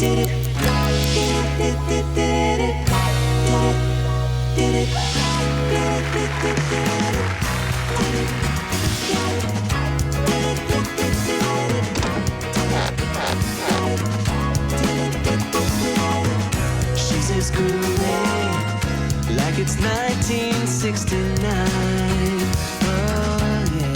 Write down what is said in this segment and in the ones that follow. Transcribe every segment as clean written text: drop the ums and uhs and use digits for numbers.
She's as groovy like it's 1969. Oh yeah.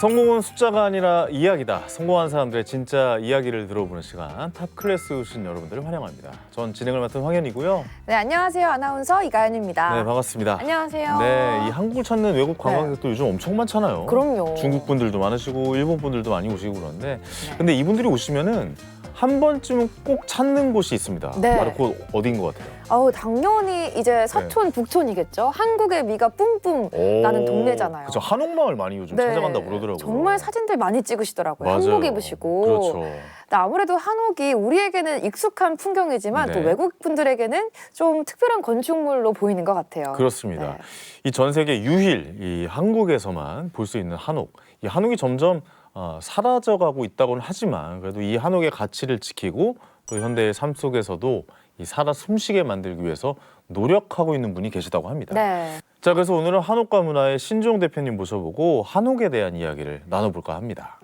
성공은 숫자가 아니라 이야기다. 성공한 사람들의 진짜 이야기를 들어보는 시간. 탑 클래스 오신 여러분들을 환영합니다. 전 진행을 맡은 황현이고요. 네, 안녕하세요. 아나운서 이가연입니다. 네, 반갑습니다. 안녕하세요. 네, 이 한국을 찾는 외국 관광객도 요즘 엄청 많잖아요. 그럼요. 중국 분들도 많으시고 일본 분들도 많이 오시고 그러는데 근데 이분들이 오시면은 한 번쯤은 꼭 찾는 곳이 있습니다. 네. 바로 그 어디인 것 같아요? 당연히 이제 서촌, 북촌이겠죠. 한국의 미가 뿜뿜 나는 동네잖아요. 그렇죠. 한옥마을 많이 요즘 네. 찾아간다고 그러더라고요. 정말 사진들 많이 찍으시더라고요. 맞아요. 한복 입으시고. 그렇죠. 근데 아무래도 한옥이 우리에게는 익숙한 풍경이지만 네. 또 외국 분들에게는 좀 특별한 건축물로 보이는 것 같아요. 그렇습니다. 네. 이 전 세계 유일 이 한국에서만 볼 수 있는 한옥. 이 한옥이 점점 사라져가고 있다고는 하지만 그래도 이 한옥의 가치를 지키고 또 현대의 삶 속에서도 이 살아 숨쉬게 만들기 위해서 노력하고 있는 분이 계시다고 합니다. 네. 자, 그래서 오늘은 한옥가 문화의 신종 대표님 모셔보고 한옥에 대한 이야기를 나눠볼까 합니다.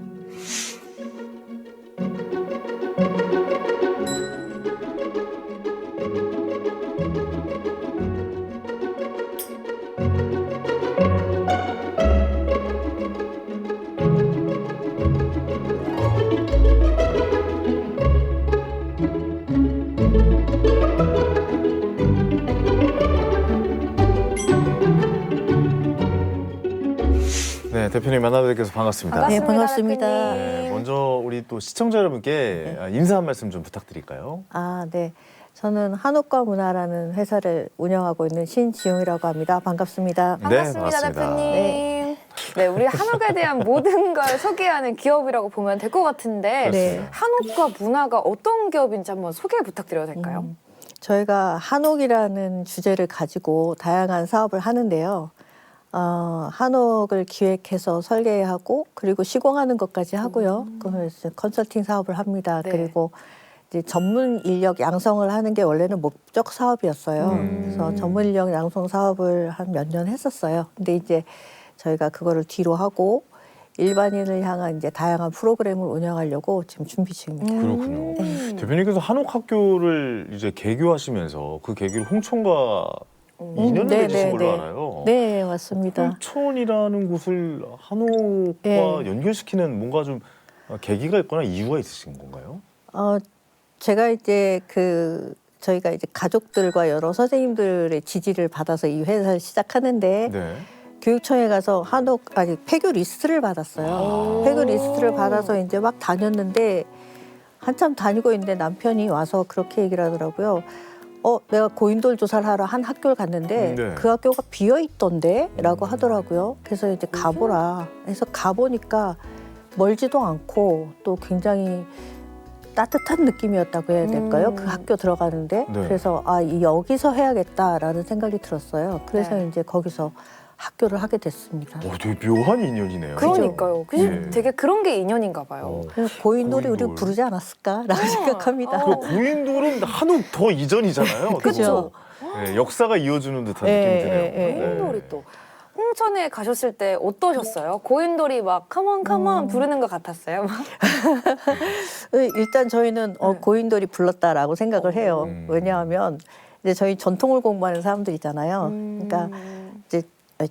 네, 대표님 만나뵙게 돼서 반갑습니다. 네, 반갑습니다. 대표님. 네, 먼저 우리 또 시청자 여러분께 인사 한 말씀 좀 부탁드릴까요? 네. 저는 한옥과 문화라는 회사를 운영하고 있는 신지용이라고 합니다. 반갑습니다. 반갑습니다, 반갑습니다. 대표님. 네, 우리 한옥에 대한 모든 걸 소개하는 기업이라고 보면 될 것 같은데 네. 한옥과 문화가 어떤 기업인지 한번 소개 부탁드려도 될까요? 저희가 한옥이라는 주제를 가지고 다양한 사업을 하는데요. 한옥을 기획해서 설계하고 그리고 시공하는 것까지 하고요. 그래서 컨설팅 사업을 합니다. 네. 그리고 이제 전문 인력 양성을 하는 게 원래는 목적 사업이었어요. 그래서 전문 인력 양성 사업을 한 몇 년 했었어요. 근데 이제 저희가 그거를 뒤로 하고 일반인을 향한 이제 다양한 프로그램을 운영하려고 지금 준비 중입니다. 그렇군요. 대표님께서 한옥 학교를 이제 개교하시면서 그 개교를 홍천과 인연을 네, 맺으신 네, 걸로 네. 알아요. 네, 맞습니다. 홍천이라는 곳을 한옥과 네. 연결시키는 뭔가 좀 계기가 있거나 이유가 있으신 건가요? 제가 이제 저희가 이제 가족들과 여러 선생님들의 지지를 받아서 이 회사를 시작하는데 네. 교육청에 가서 폐교 리스트를 받았어요. 폐교 리스트를 받아서 이제 막 다녔는데 한참 다니고 있는데 남편이 와서 그렇게 얘기를 하더라고요. 내가 고인돌 조사를 하러 한 학교를 갔는데 네. 그 학교가 비어 있던데? 라고 하더라고요. 그래서 이제 가보라. 해서 가보니까 멀지도 않고 또 굉장히 따뜻한 느낌이었다고 해야 될까요? 그 학교 들어가는데. 네. 그래서 여기서 해야겠다라는 생각이 들었어요. 그래서 네. 이제 거기서 학교를 하게 됐습니다. 되게 묘한 인연이네요. 그러니까요. 네. 되게 그런 게 인연인가 봐요. 그래서 고인돌이 고인돌. 우리 부르지 않았을까라고 생각합니다. 그 고인돌은 한옥 더 이전이잖아요. 그죠. 네, 역사가 이어주는 듯한 네, 느낌이 드네요. 네, 네. 고인돌이 또 홍천에 가셨을 때 어떠셨어요? 고인돌이 막 컴온 컴온 부르는 것 같았어요? 일단 저희는 고인돌이 불렀다라고 생각을 해요. 왜냐하면 이제 저희 전통을 공부하는 사람들이잖아요. 그러니까 이제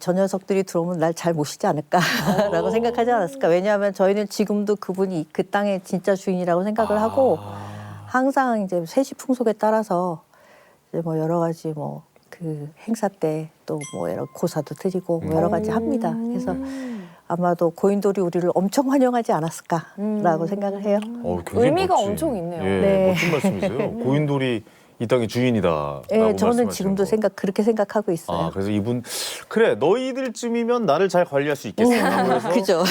저 녀석들이 들어오면 날 잘 모시지 않을까라고 생각하지 않았을까. 왜냐하면 저희는 지금도 그분이 그 땅의 진짜 주인이라고 생각을 하고 항상 이제 세시 풍속에 따라서 이제 뭐 여러 가지 그 행사 때 또 뭐 여러 고사도 드리고 뭐 여러 가지 합니다. 그래서 아마도 고인돌이 우리를 엄청 환영하지 않았을까라고 생각을 해요. 굉장히 의미가 멋진, 엄청 있네요. 예, 네. 멋진 말씀이세요. 고인돌이 이 땅의 주인이다. 네, 저는 지금도 그렇게 생각하고 있어요. 그래서 이분 그래 너희들쯤이면 나를 잘 관리할 수 있겠어. 그래서 그죠.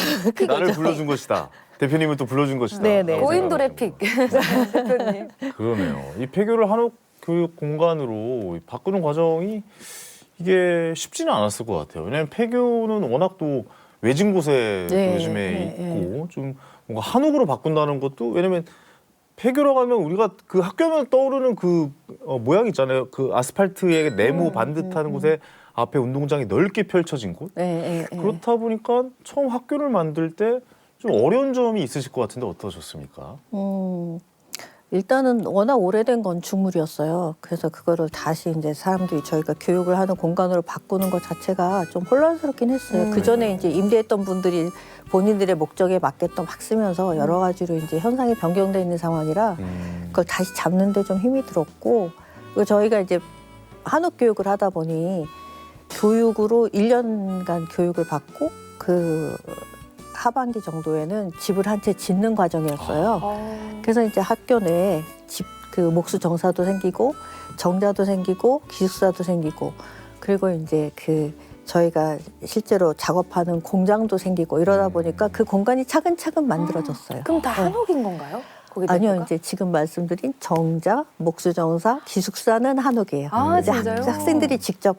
나를 불러준 것이다. 대표님을 또 불러준 것이다. 네, 네. 라고 고인돌의 생각하시는 픽. 대표님. 거예요. 그러네요. 이 폐교를 한옥 교육 공간으로 바꾸는 과정이 이게 쉽지는 않았을 것 같아요. 왜냐하면 폐교는 워낙 또 외진 곳에 또 네, 요즘에 네, 있고 좀 뭔가 한옥으로 바꾼다는 것도 왜냐면 폐교라고 하면 우리가 그 학교면 떠오르는 그 모양 있잖아요. 그 아스팔트에 네모 반듯한 곳에 앞에 운동장이 넓게 펼쳐진 곳. 네, 네. 그렇다 보니까 처음 학교를 만들 때 좀 어려운 점이 있으실 것 같은데 어떠셨습니까? 일단은 워낙 오래된 건축물이었어요. 그래서 그거를 다시 이제 사람들이 저희가 교육을 하는 공간으로 바꾸는 것 자체가 좀 혼란스럽긴 했어요. 그 전에 이제 임대했던 분들이 본인들의 목적에 맞게끔 막 쓰면서 여러 가지로 이제 현상이 변경돼 있는 상황이라 그걸 다시 잡는데 좀 힘이 들었고, 그리고 저희가 이제 한옥 교육을 하다 보니 교육으로 1년간 교육을 받고 그 하반기 정도에는 집을 한 채 짓는 과정이었어요. 그래서 이제 학교 내에 집 그 목수 정사도 생기고 정자도 생기고 기숙사도 생기고 그리고 이제 그 저희가 실제로 작업하는 공장도 생기고 이러다 보니까 그 공간이 차근차근 만들어졌어요. 그럼 다 네. 한옥인 건가요? 거기 아니요, 대표가? 이제 지금 말씀드린 정자, 목수 정사, 기숙사는 한옥이에요. 아, 이제 진짜요? 학생들이 직접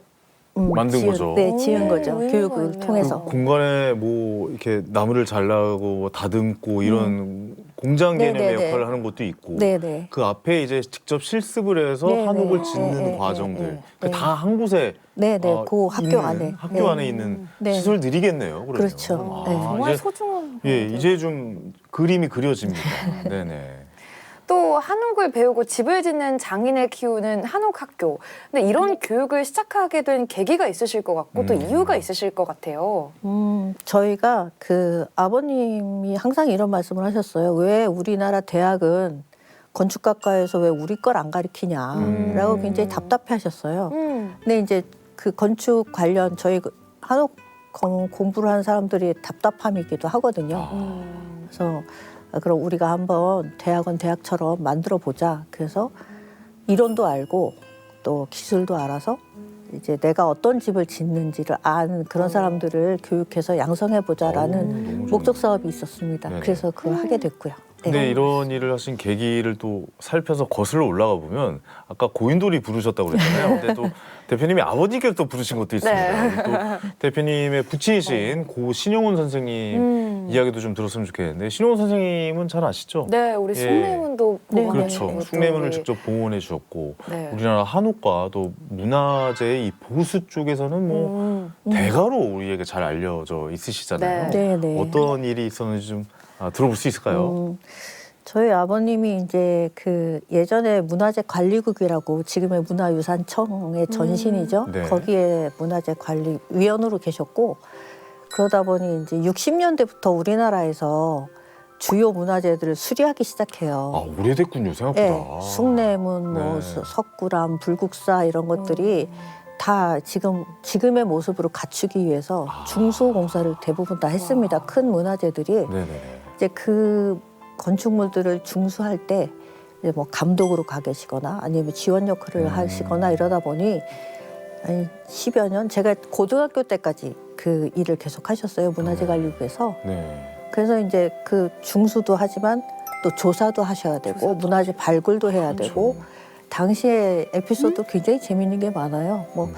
만든 지은, 거죠. 네, 지은 거죠. 의미가 교육을 있네요. 통해서. 공간에 뭐 이렇게 나무를 잘라고 뭐 다듬고 이런 공장 개념의 네네네. 역할을 하는 것도 있고 네네. 그 앞에 이제 직접 실습을 해서 네네. 한옥을 짓는 네, 과정들 네, 그 네. 다 한 곳에 네네. 그 학교 있는, 안에. 학교 네. 안에 있는 네. 시설들이겠네요. 그러면. 그렇죠. 네. 정말 이제, 소중한. 예, 거죠. 이제 좀 그림이 그려집니다. 네네. 또 한옥을 배우고 집을 짓는 장인을 키우는 한옥 학교. 근데 이런 교육을 시작하게 된 계기가 있으실 것 같고 또 이유가 있으실 것 같아요. 저희가 그 아버님이 항상 이런 말씀을 하셨어요. 왜 우리나라 대학은 건축학과에서 왜 우리 걸 안 가르치냐라고 굉장히 답답해 하셨어요. 근데 이제 그 건축 관련 저희 그 한옥 공부를 하는 사람들이 답답함이기도 하거든요. 그래서 그럼 우리가 한번 대학은 대학처럼 만들어 보자. 그래서 이론도 알고 또 기술도 알아서 이제 내가 어떤 집을 짓는지를 아는 그런 사람들을 교육해서 양성해 보자라는 목적 사업이 있었습니다. 네네. 그래서 그걸 하게 됐고요. 네. 근데 이런 일을 하신 계기를 또 살펴서 거슬러 올라가 보면 아까 고인돌이 부르셨다고 그랬잖아요. 근데 또 대표님이 아버지께서 또 부르신 것도 있습니다. 또 대표님의 부친이신 고 신용훈 선생님 이야기도 좀 들었으면 좋겠는데 신용훈 선생님은 잘 아시죠? 네, 우리 예. 숭례문도 네, 보관해 그렇죠. 주고 숭례문을 우리- 직접 봉헌해 주셨고 네. 우리나라 한옥과 또 문화재의 이 보수 쪽에서는 뭐 대가로 우리에게 잘 알려져 있으시잖아요. 네. 네, 네. 어떤 일이 있었는지 좀 들어볼 수 있을까요? 저희 아버님이 이제 그 예전에 문화재 관리국이라고 지금의 문화유산청의 전신이죠. 네. 거기에 문화재 관리 위원으로 계셨고 그러다 보니 이제 60년대부터 우리나라에서 주요 문화재들을 수리하기 시작해요. 아 오래됐군요 생각보다. 네, 숭례문, 뭐 네. 석굴암, 불국사 이런 것들이 다 지금의 모습으로 갖추기 위해서 중수공사를 대부분 다 했습니다. 큰 문화재들이 네네. 이제 그 건축물들을 중수할 때 이제 뭐 감독으로 가 계시거나 아니면 지원 역할을 하시거나 이러다 보니 한 10여 년 제가 고등학교 때까지 그 일을 계속 하셨어요. 문화재관리부에서. 네. 그래서 이제 그 중수도 하지만 또 조사도 하셔야 되고 문화재 발굴도 해야 되고 당시에 에피소드 굉장히 재밌는 게 많아요. 뭐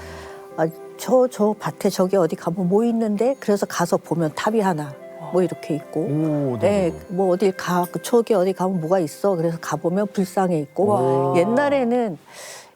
저 밭에 저기 어디 가면 뭐 있는데 그래서 가서 보면 탑이 하나 뭐 이렇게 있고 오, 네, 뭐 어딜 그 초기 어디 가면 뭐가 있어. 그래서 가보면 불상에 있고 옛날에는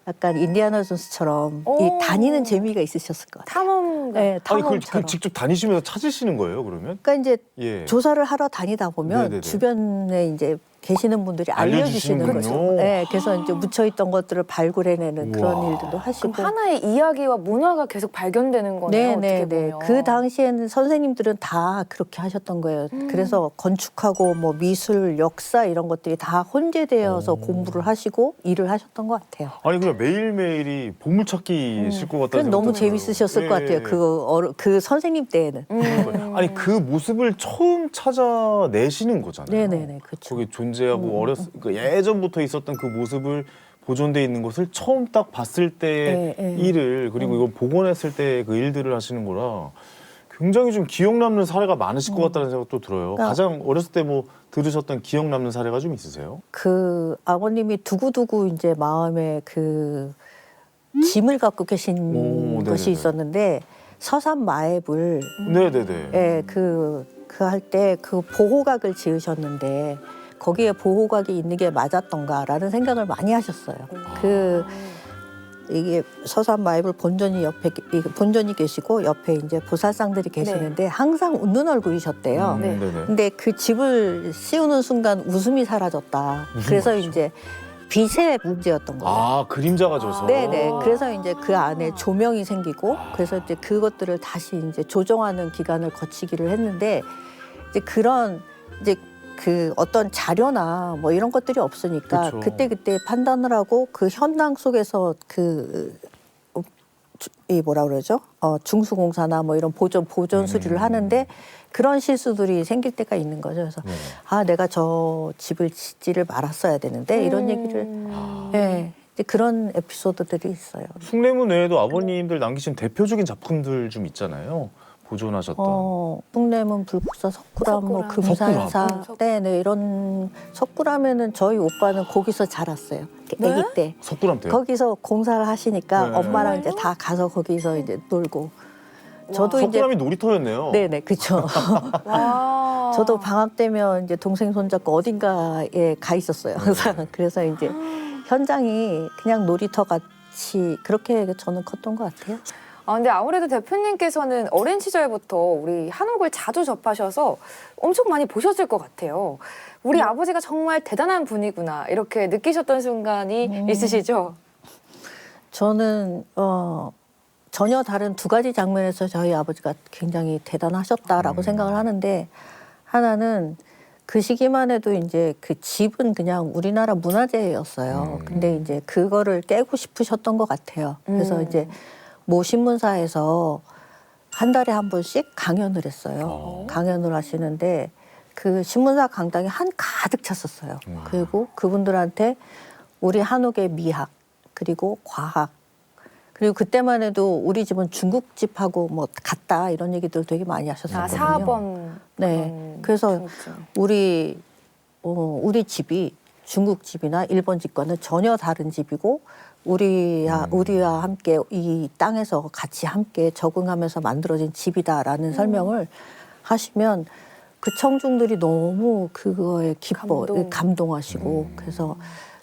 약간 인디아나 존스처럼 이 다니는 재미가 있으셨을 것 같아요. 탐험. 네, 아니 그걸 탐험처럼. 직접 다니시면서 찾으시는 거예요 그러면? 그러니까 이제 예. 조사를 하러 다니다 보면 네네네. 주변에 이제 계시는 분들이 알려주시는 거죠. 알려주시는군요. 네, 그래서 이제 묻혀있던 것들을 발굴해내는 그런 우와. 일들도 하시고. 그럼 하나의 이야기와 문화가 계속 발견되는 거네요. 어떻게 네네네. 보면. 그 당시에는 선생님들은 다 그렇게 하셨던 거예요. 그래서 건축하고 뭐 미술, 역사 이런 것들이 다 혼재되어서 공부를 하시고 일을 하셨던 것 같아요. 아니 그냥 매일매일이 보물찾기실 것 같다는 그래서 너무 생각도 들어요. 재밌으셨을 것 예. 같아요. 그 선생님 때에는. 아니 그 모습을 처음 찾아내시는 거잖아요. 네네네, 그렇죠. 거기 존재하고 그 예전부터 있었던 그 모습을 보존돼 있는 것을 처음 딱 봤을 때의 네, 네. 일을 그리고 이걸 복원했을 때 그 일들을 하시는 거라 굉장히 좀 기억 남는 사례가 많으실 것 같다는 생각도 들어요. 그러니까 가장 어렸을 때 뭐 들으셨던 기억 남는 사례가 좀 있으세요? 그 아버님이 두고두고 이제 마음에 그 짐을 갖고 계신 오, 것이 네네네. 있었는데 서산 마애불 네네네. 예, 할 때 그 보호각을 지으셨는데 거기에 보호각이 있는 게 맞았던가라는 생각을 많이 하셨어요. 이게 서산 마애불 본전이 계시고 옆에 이제 보살상들이 계시는데 항상 웃는 얼굴이셨대요. 네. 네네. 근데 그 집을 씌우는 순간 웃음이 사라졌다. 그래서 말이죠? 이제 빛의 문제였던 거예요. 아, 그림자가 져서. 네네. 그래서 이제 그 안에 조명이 생기고 그래서 이제 그것들을 다시 이제 조정하는 기간을 거치기를 했는데 이제 그런 이제 그 어떤 자료나 뭐 이런 것들이 없으니까 그쵸. 그때 판단을 하고 그 현장 속에서 이 뭐라 그러죠? 중수공사나 뭐 이런 보존 수리를 하는데 그런 실수들이 생길 때가 있는 거죠. 그래서 네. 아 내가 저 집을 짓지를 말았어야 되는데 이런 얘기를 예. 이제 그런 에피소드들이 있어요. 숭례문 외에도 아버님들 남기신 대표적인 작품들 좀 있잖아요. 보존하셨던. 숭례문, 불국사, 석굴암, 뭐 석굴암. 금산사, 석굴암. 네네 이런 석굴암에는 저희 오빠는 거기서 자랐어요. 네? 아기 때 석굴암 때요? 거기서 공사를 하시니까 네. 엄마랑 이제 다 가서 거기서 이제 놀고. 저도 이제 석굴암이 놀이터였네요. 네네 그렇죠. 와. 저도 방학 되면 이제 동생 손잡고 어딘가에 가 있었어요 항상. 그래서 이제 현장이 그냥 놀이터 같이 그렇게 저는 컸던 것 같아요. 근데 아무래도 대표님께서는 어린 시절부터 우리 한옥을 자주 접하셔서 엄청 많이 보셨을 것 같아요. 우리 아버지가 정말 대단한 분이구나 이렇게 느끼셨던 순간이 있으시죠? 저는 전혀 다른 두 가지 장면에서 저희 아버지가 굉장히 대단하셨다라고 생각을 하는데 하나는 그 시기만 해도 이제 그 집은 그냥 우리나라 문화재였어요. 근데 이제 그거를 깨고 싶으셨던 것 같아요. 그래서 이제 모 신문사에서 한 달에 한 번씩 강연을 했어요. 강연을 하시는데 그 신문사 강당이 한 가득 찼었어요. 그리고 그분들한테 우리 한옥의 미학 그리고 과학 그리고 그때만 해도 우리 집은 중국집하고 뭐 같다 이런 얘기들 되게 많이 하셨었거든요. 사범. 네. 그래서 우리 집이 중국 집이나 일본 집과는 전혀 다른 집이고 우리와 함께 이 땅에서 같이 함께 적응하면서 만들어진 집이다라는 설명을 하시면 그 청중들이 너무 그거에 감동하시고 그래서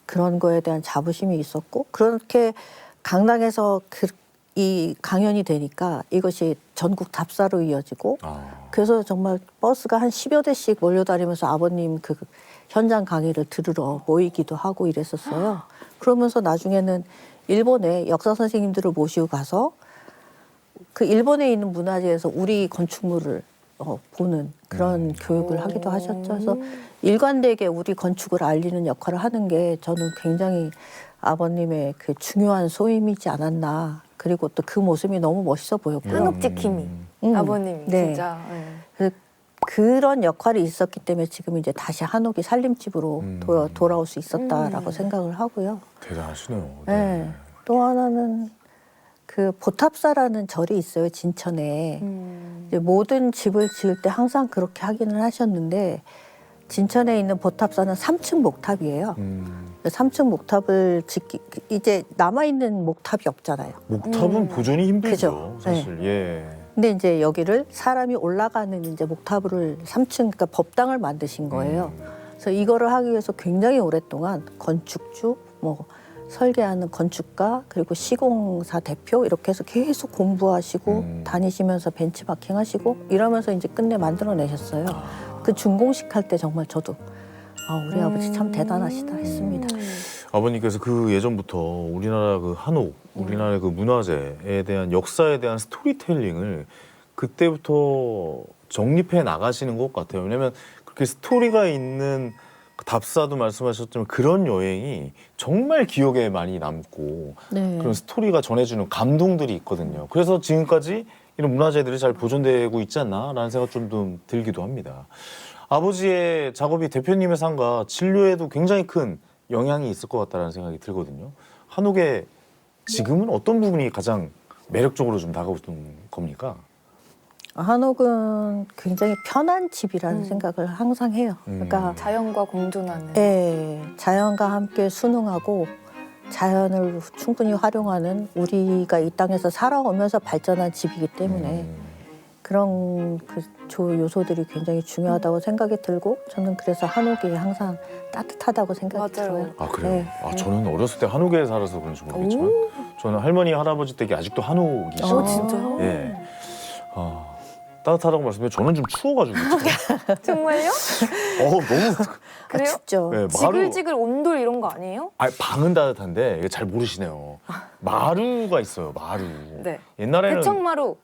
그런 거에 대한 자부심이 있었고 그렇게 강당에서 이 강연이 되니까 이것이 전국 답사로 이어지고 그래서 정말 버스가 한 10여 대씩 몰려다니면서 아버님 그 현장 강의를 들으러 모이기도 하고 이랬었어요. 그러면서 나중에는 일본에 역사 선생님들을 모시고 가서 그 일본에 있는 문화재에서 우리 건축물을 보는 그런 교육을 하기도 하셨죠. 그래서 일관되게 우리 건축을 알리는 역할을 하는 게 저는 굉장히 아버님의 그 중요한 소임이지 않았나. 그리고 또 그 모습이 너무 멋있어 보였고요. 한옥 지킴이 아버님이 네. 진짜. 그래서 그런 역할이 있었기 때문에 지금 이제 다시 한옥이 살림집으로 돌아올 수 있었다라고 생각을 하고요. 대단하시네요. 네. 또 하나는 그 보탑사라는 절이 있어요, 진천에. 이제 모든 집을 지을 때 항상 그렇게 하기는 하셨는데 진천에 있는 보탑사는 3층 목탑이에요. 3층 목탑을 이제 남아있는 목탑이 없잖아요. 목탑은 보존이 힘들죠, 그죠. 사실. 예. 근데 이제 여기를 사람이 올라가는 이제 목탑을 3층, 그러니까 법당을 만드신 거예요. 그래서 이거를 하기 위해서 굉장히 오랫동안 건축주, 뭐 설계하는 건축가, 그리고 시공사 대표 이렇게 해서 계속 공부하시고 다니시면서 벤치마킹 하시고 이러면서 이제 끝내 만들어내셨어요. 그 준공식 할 때 정말 저도 우리 아버지 참 대단하시다 했습니다. 아버님께서 그 예전부터 우리나라 그 한옥, 우리나라의 그 문화재에 대한 역사에 대한 스토리텔링을 그때부터 정립해 나가시는 것 같아요. 왜냐하면 그렇게 스토리가 있는 답사도 말씀하셨지만 그런 여행이 정말 기억에 많이 남고 네. 그런 스토리가 전해주는 감동들이 있거든요. 그래서 지금까지 이런 문화재들이 잘 보존되고 있지 않나라는 생각 좀 들기도 합니다. 아버지의 작업이 대표님의 삶과 진료에도 굉장히 큰 영향이 있을 것 같다는 생각이 들거든요. 한옥의 지금은 어떤 부분이 가장 매력적으로 좀 다가오는 겁니까? 한옥은 굉장히 편한 집이라는 생각을 항상 해요. 그러니까 자연과 공존하는. 자연과 함께 순응하고 자연을 충분히 활용하는 우리가 이 땅에서 살아오면서 발전한 집이기 때문에 그런 그 요소들이 굉장히 중요하다고 생각이 들고 저는 그래서 한옥이 항상 따뜻하다고 생각이 맞아요. 들어요. 아 그래요? 네. 아 저는 어렸을 때 한옥에 살아서 그런지 모르겠지만 저는 할머니 할아버지 댁이 아직도 한옥이시죠. 어, 진짜요? 예. 아, 따뜻하다고 말씀드렸는데 저는 좀 추워가지고 정말요? 너무 그래요? 춥죠. 네, 마루 지글지글 온돌 이런 거 아니에요? 방은 따뜻한데 이게 잘 모르시네요. 마루가 있어요. 마루. 네. 옛날에는 대청마루.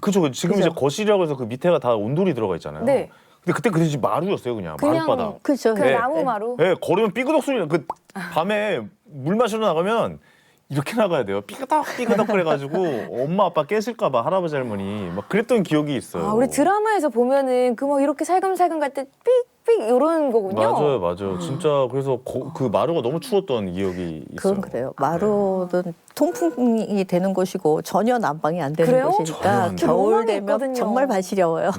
그죠. 지금 그죠. 이제 거실이라고 해서 그 밑에가 다 온돌이 들어가 있잖아요. 네. 근데 그때 그 대신 마루였어요. 그냥 그냥 마룻바닥. 그렇죠. 그 네. 나무 마루. 예, 걸으면 삐그덕 소리 나. 그 밤에 물 마시러 나가면 이렇게 나가야 돼요. 삐그덕 삐그덕 그래가지고 엄마 아빠 깨실까봐 할아버지 할머니 막 그랬던 기억이 있어요. 아, 우리 드라마에서 보면은 그 막 이렇게 살금살금 갈 때 삑삑 이런 거군요. 맞아요, 맞아요. 진짜 그래서 그 마루가 너무 추웠던 기억이 있어요. 그건 그래요. 마루는 통풍이 되는 곳이고 전혀 난방이 안 되는 그래요? 전혀 곳이니까 안 돼요. 겨울 로망이 되면 있거든요. 정말 발시려워요.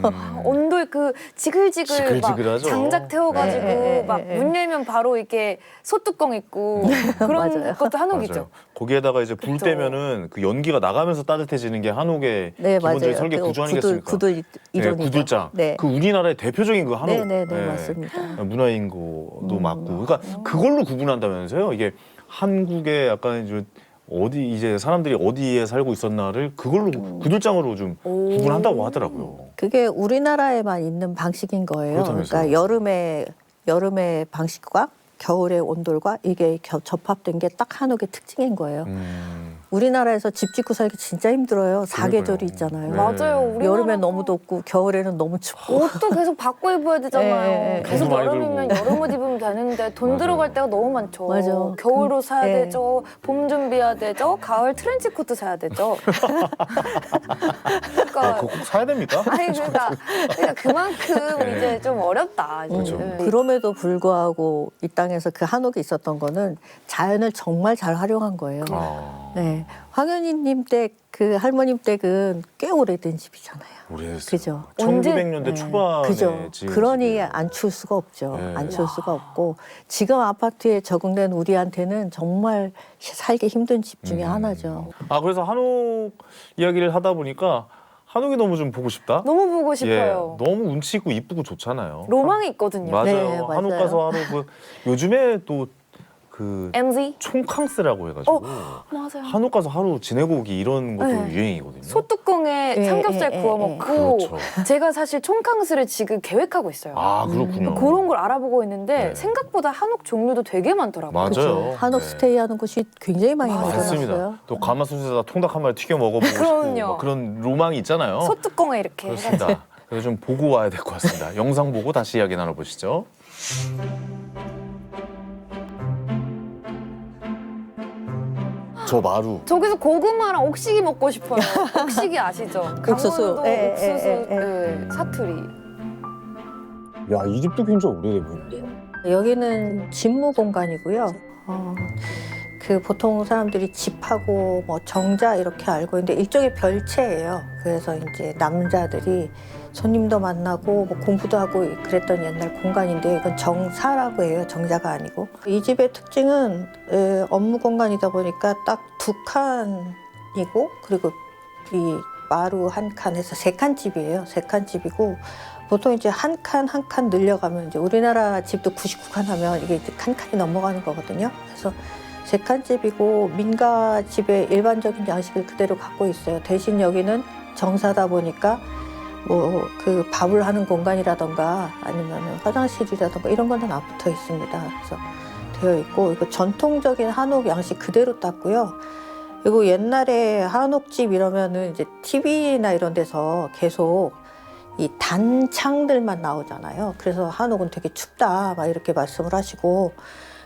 온돌 그 지글지글 막 지글지글하죠. 장작 태워가지고 네. 막 문 열면 바로 이렇게 소뚜껑 있고 그런 맞아요. 것도 한옥이죠. 맞아요. 거기에다가 이제 불 그쵸. 때면은 그 연기가 나가면서 따뜻해지는 게 한옥의 네, 기본적인 맞아요. 설계 그 구조 아니겠습니까? 구들 네, 이론이죠. 구들장. 네. 그 우리나라의 대표적인 그 한옥. 네, 맞습니다. 문화인고도 맞고. 그러니까 그걸로 구분한다면서요. 이게 한국의 약간 이제 어디 이제 사람들이 어디에 살고 있었나를 그걸로 구들장으로 좀 구분한다고 하더라고요. 그게 우리나라에만 있는 방식인 거예요. 그렇다면서요. 그러니까 여름의 방식과 겨울의 온돌과 이게 접합된 게 딱 한옥의 특징인 거예요. 우리나라에서 집 짓고 살기 진짜 힘들어요. 사계절이 있잖아요. 네. 맞아요. 우리나라도 여름엔 너무 덥고 겨울에는 너무 춥고. 옷도 계속 바꿔 입어야 되잖아요. 네, 계속 돈도 많이 여름이면 들고. 여름 옷 입으면 되는데 돈 맞아요. 들어갈 때가 너무 많죠. 맞아. 겨울 옷 사야 네. 되죠. 봄 준비해야 되죠. 가을 트렌치 코트 사야 되죠. 그러니까 그거 꼭 사야 됩니까? 아니 그러니까 그만큼 네. 이제 좀 어렵다. 이제. 그렇죠. 그럼에도 불구하고 이 땅에서 그 한옥이 있었던 거는 자연을 정말 잘 활용한 거예요. 아, 네, 황현희님 댁 그 할머님 댁은 꽤 오래된 집이잖아요. 오래됐어요. 그죠? 1900년대 네. 초반에 그죠. 지은 그러니 집이에요. 안 추울 수가 없죠. 네. 안 추울 수가 없고 지금 아파트에 적응된 우리한테는 정말 살기 힘든 집 중에 하나죠. 아 그래서 한옥 이야기를 하다 보니까 한옥이 너무 좀 보고 싶다. 너무 보고 싶어요. 예, 너무 운치 있고 이쁘고 좋잖아요. 로망이 있거든요. 맞아요. 네, 맞아요. 한옥 가서 하루 요즘에 또 그 MZ 총캉스라고 해가지고 맞아요. 한옥 가서 하루 지내고 오기 이런 것도 네. 유행이거든요. 소뚜껑에 예, 삼겹살 예, 구워 예, 예. 먹고 그렇죠. 제가 사실 총캉스를 지금 계획하고 있어요. 아 그렇군요. 그런 걸 알아보고 있는데 네. 생각보다 한옥 종류도 되게 많더라고요. 맞아요. 그렇죠. 한옥 네. 스테이하는 곳이 굉장히 많이 나타났어요. 맞습니다. 또 가마솥에다 통닭 한 마리 튀겨 먹어보고 싶고 그럼요. 막 그런 로망이 있잖아요. 소뚜껑에 이렇게 해가지고. 그렇습니다. 그래서 좀 보고 와야 될 것 같습니다. 영상 보고 다시 이야기 나눠보시죠. 저 마루. 저기서 고구마랑 옥식이 먹고 싶어요. 옥식이 아시죠? 옥수수. 강원도 예, 옥수수 예, 예, 예, 사투리. 야, 이 집도 굉장히 오래돼 보이는데요. 여기는 집무 공간이고요. 그 보통 사람들이 집하고 뭐 정자 이렇게 알고 있는데 일종의 별채예요. 그래서 이제 남자들이 손님도 만나고 뭐 공부도 하고 그랬던 옛날 공간인데 이건 정사라고 해요. 정자가 아니고. 이 집의 특징은 업무 공간이다 보니까 딱 두 칸이고 그리고 이 마루 한 칸에서 세 칸 집이에요. 세 칸 집이고 보통 이제 한 칸 한 칸 늘려가면 이제 우리나라 집도 99칸 하면 이게 이제 한 칸이 넘어가는 거거든요. 그래서 세 칸 집이고 민가 집의 일반적인 양식을 그대로 갖고 있어요. 대신 여기는 정사다 보니까 뭐 그 밥을 하는 공간이라던가 아니면 화장실이라던가 이런 거는 안 붙어 있습니다. 그래서 되어 있고 이거 전통적인 한옥 양식 그대로 땄고요. 그리고 옛날에 한옥집 이러면은 이제 TV나 이런 데서 계속 이 단창들만 나오잖아요. 그래서 한옥은 되게 춥다 막 이렇게 말씀을 하시고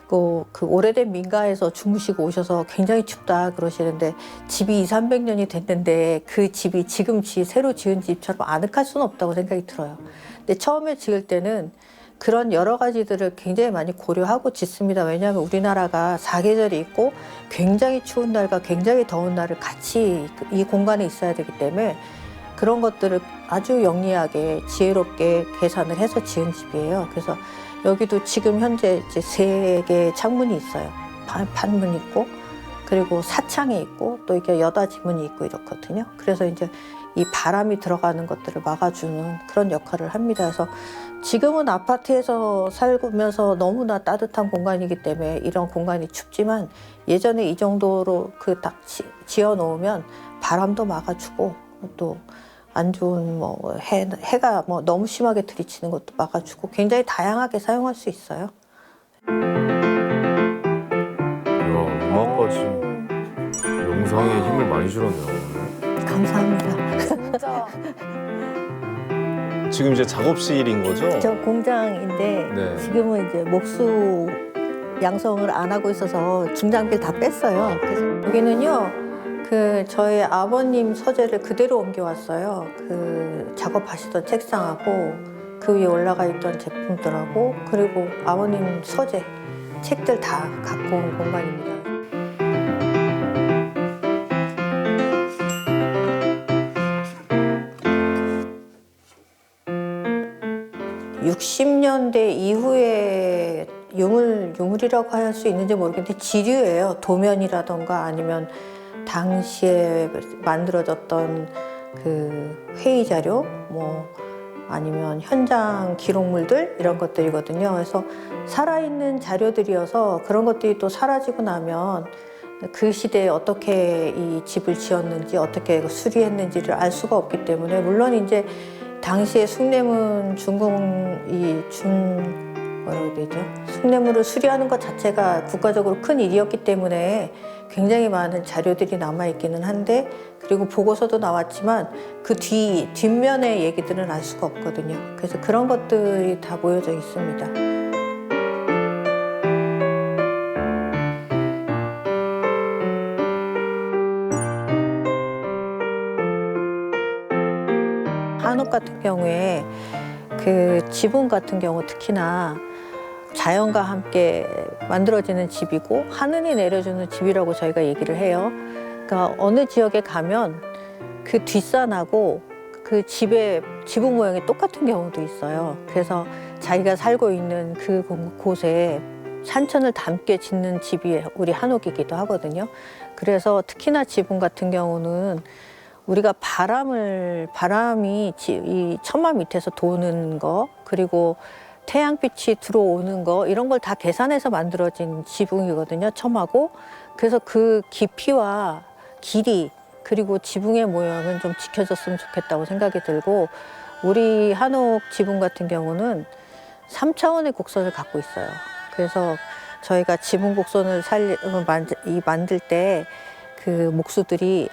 그 오래된 민가에서 주무시고 오셔서 굉장히 춥다 그러시는데 집이 200~300년이 됐는데 그 집이 지금 새로 지은 집처럼 아늑할 수는 없다고 생각이 들어요. 근데 처음에 지을 때는 그런 여러 가지들을 굉장히 많이 고려하고 짓습니다. 왜냐하면 우리나라가 사계절이 있고 굉장히 추운 날과 굉장히 더운 날을 같이 이 공간에 있어야 되기 때문에 그런 것들을 아주 영리하게 지혜롭게 계산을 해서 지은 집이에요. 그래서 여기도 지금 현재 이제 3개의 창문이 있어요. 판문 있고 그리고 사창이 있고 또 이게 여다 지문이 있고 이렇거든요. 그래서 이제 이 바람이 들어가는 것들을 막아주는 그런 역할을 합니다. 그래서 지금은 아파트에서 살면서 너무나 따뜻한 공간이기 때문에 이런 공간이 춥지만 예전에 이 정도로 그 딱 지어 놓으면 바람도 막아주고 또 안 좋은 뭐 해가 뭐 너무 심하게 들이치는 것도 막아주고 굉장히 다양하게 사용할 수 있어요. 이야, 음악까지 영상에 힘을 많이 실었네요. 감사합니다. 진짜 지금 이제 작업실인 거죠? 저 공장인데 네. 지금은 이제 목수 양성을 안 하고 있어서 중장비를 다 뺐어요. 그래서 여기는요, 그 저희 아버님 서재를 그대로 옮겨왔어요. 그 작업하시던 책상하고 그 위에 올라가 있던 제품들하고 그리고 아버님 서재 책들 다 갖고 온 공간입니다. (60년대) 이후에 유물이라고 할 수 있는지 모르겠는데 지류예요. 도면이라던가 아니면 당시에 만들어졌던 그 회의 자료, 뭐 아니면 현장 기록물들 이런 것들이거든요. 그래서 살아있는 자료들이어서 그런 것들이 또 사라지고 나면 그 시대에 어떻게 이 집을 지었는지 어떻게 수리했는지를 알 수가 없기 때문에 물론 이제 당시에 숭례문 뭐라고 해야 되죠? 숭례문을 수리하는 것 자체가 국가적으로 큰 일이었기 때문에 굉장히 많은 자료들이 남아있기는 한데 그리고 보고서도 나왔지만 그 뒷면의 얘기들은 알 수가 없거든요. 그래서 그런 것들이 다 모여져 있습니다. 한옥 같은 경우에 그 지붕 같은 경우 특히나 자연과 함께 만들어지는 집이고 하늘이 내려주는 집이라고 저희가 얘기를 해요. 그러니까 어느 지역에 가면 그 뒷산하고 그 집의 지붕 모양이 똑같은 경우도 있어요. 그래서 자기가 살고 있는 그 곳에 산천을 담게 짓는 집이 우리 한옥이기도 하거든요. 그래서 특히나 지붕 같은 경우는 우리가 바람이 이 천막 밑에서 도는 거 그리고 태양빛이 들어오는 거 이런 걸 다 계산해서 만들어진 지붕이거든요. 천막고 그래서 그 깊이와 길이 그리고 지붕의 모양은 좀 지켜졌으면 좋겠다고 생각이 들고 우리 한옥 지붕 같은 경우는 3차원의 곡선을 갖고 있어요. 그래서 저희가 지붕 곡선을 만들 때 그 목수들이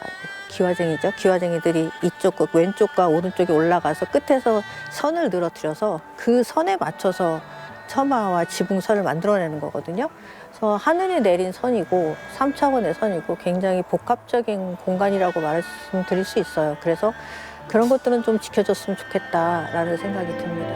기와쟁이죠. 기와쟁이들이 이쪽 왼쪽과 오른쪽에 올라가서 끝에서 선을 늘어뜨려서 그 선에 맞춰서 처마와 지붕선을 만들어내는 거거든요. 그래서 하늘이 내린 선이고 3차원의 선이고 굉장히 복합적인 공간이라고 말씀드릴 수 있어요. 그래서 그런 것들은 좀 지켜줬으면 좋겠다라는 생각이 듭니다.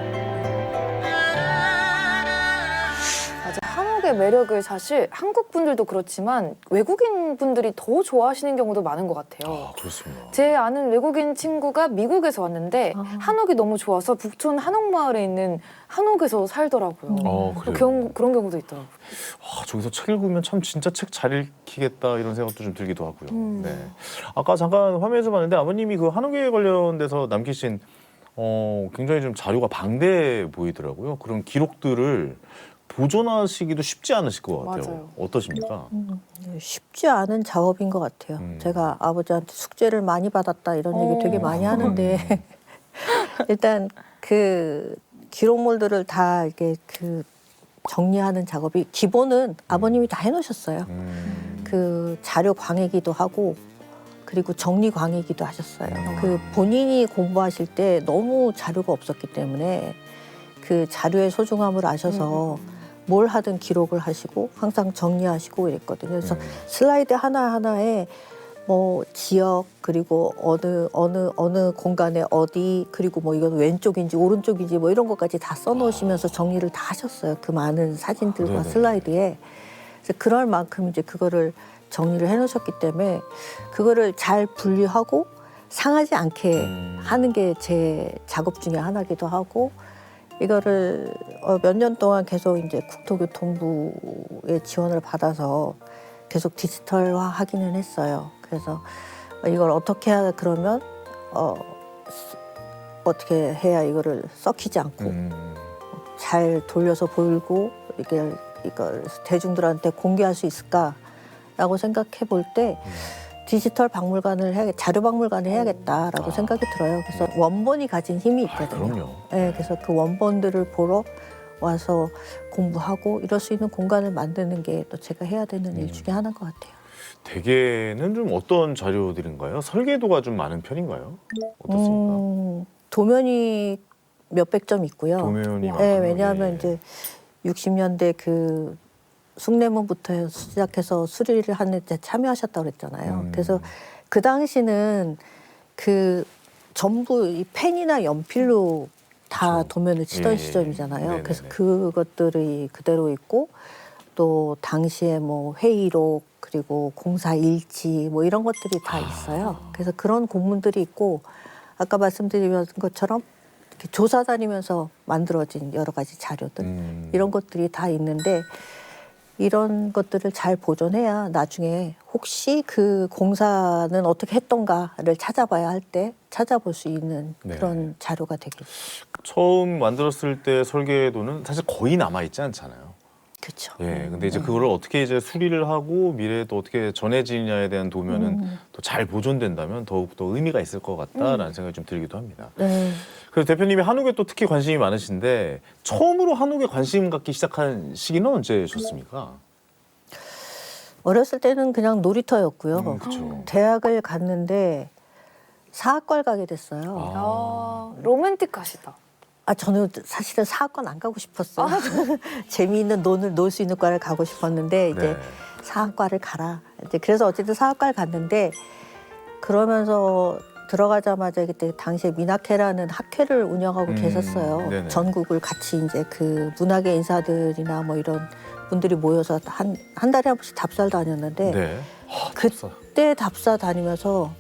맞아. 한옥의 매력을 사실 한국 분들도 그렇지만 외국인 분들이 더 좋아하시는 경우도 많은 것 같아요. 아, 그렇습니다. 제 아는 외국인 친구가 미국에서 왔는데 한옥이 너무 좋아서 북촌 한옥마을에 있는 한옥에서 살더라고요. 그래요? 그런 경우도 있더라고요. 아, 저기서 책 읽으면 참 진짜 책 잘 읽히겠다 이런 생각도 좀 들기도 하고요. 네. 아까 잠깐 화면에서 봤는데 아버님이 그 한옥에 관련돼서 남기신 굉장히 좀 자료가 방대해 보이더라고요. 그런 기록들을 보존하시기도 쉽지 않으실 것 같아요. 맞아요. 어떠십니까? 쉽지 않은 작업인 것 같아요. 제가 아버지한테 숙제를 많이 받았다 이런 얘기 되게 많이 하는데 일단 그 기록물들을 다 이렇게 그 정리하는 작업이 기본은 아버님이 다 해놓으셨어요. 그 자료 광해기도 하고 그리고 정리 광해기도 하셨어요. 그 본인이 공부하실 때 너무 자료가 없었기 때문에 그 자료의 소중함을 아셔서 뭘 하든 기록을 하시고 항상 정리하시고 이랬거든요. 그래서 슬라이드 하나하나에 뭐 지역 그리고 어느 공간에 어디 그리고 뭐 이건 왼쪽인지 오른쪽인지 뭐 이런 것까지 다 써놓으시면서 정리를 다 하셨어요. 그 많은 사진들과 네네. 슬라이드에. 그래서 그럴 만큼 이제 그거를 정리를 해놓으셨기 때문에 그거를 잘 분리하고 상하지 않게 하는 게 제 작업 중에 하나기도 하고 이거를 몇 년 동안 계속 이제 국토교통부의 지원을 받아서 계속 디지털화 하기는 했어요. 그래서 이걸 어떻게 해야 그러면 어떻게 해야 이거를 썩히지 않고 잘 돌려서 보이고 이걸 대중들한테 공개할 수 있을까라고 생각해 볼 때 디지털 박물관을 자료 박물관을 해야겠다라고 생각이 들어요. 그래서 원본이 가진 힘이 있거든요. 그럼요. 네, 그래서 그 원본들을 보러 와서 공부하고 이럴 수 있는 공간을 만드는 게 또 제가 해야 되는 일 중에 하나인 것 같아요. 대개는 좀 어떤 자료들인가요? 설계도가 좀 많은 편인가요? 어떻습니까? 도면이 몇백 점 있고요. 도면이 네, 많군요. 왜냐하면 예. 이제 60년대 그 숭례문부터 시작해서 수리를 하는 데 참여하셨다고 그랬잖아요. 그래서 그 당시는 그 전부 이 펜이나 연필로 다 그렇죠. 도면을 치던 예, 예. 시점이잖아요. 네네네. 그래서 그것들이 그대로 있고 또 당시에 뭐 회의록 그리고 공사 일지 뭐 이런 것들이 다 있어요. 그래서 그런 공문들이 있고 아까 말씀드린 것처럼 이렇게 조사 다니면서 만들어진 여러 가지 자료들 이런 것들이 다 있는데 이런 것들을 잘 보존해야 나중에 혹시 그 공사는 어떻게 했던가를 찾아봐야 할 때 찾아볼 수 있는 네. 그런 자료가 되겠죠. 처음 만들었을 때 설계도는 사실 거의 남아 있지 않잖아요. 그렇죠. 예, 근데 이제 그거를 어떻게 이제 수리를 하고 미래에 또 어떻게 전해지느냐에 대한 도면은 또 잘 보존된다면 더욱 더 의미가 있을 것 같다라는 생각이 좀 들기도 합니다. 네. 그래서 대표님이 한옥에 또 특히 관심이 많으신데 처음으로 한옥에 관심 갖기 시작한 시기는 언제셨습니까? 어렸을 때는 그냥 놀이터였고요. 그렇죠. 대학을 갔는데 사학과를 가게 됐어요. 로맨틱하시다. 저는 사실은 사학과는 안 가고 싶었어요. 재미있는 놀 수 있는 과를 가고 싶었는데 이제 네. 사학과를 가라. 이제 그래서 어쨌든 사학과를 갔는데 그러면서 들어가자마자 그때 당시에 미나케라는 학회를 운영하고 계셨어요. 네네. 전국을 같이 이제 그 문학의 인사들이나 뭐 이런 분들이 모여서 한 달에 한 번씩 답사를 다녔는데 네. 그때 답사 다니면서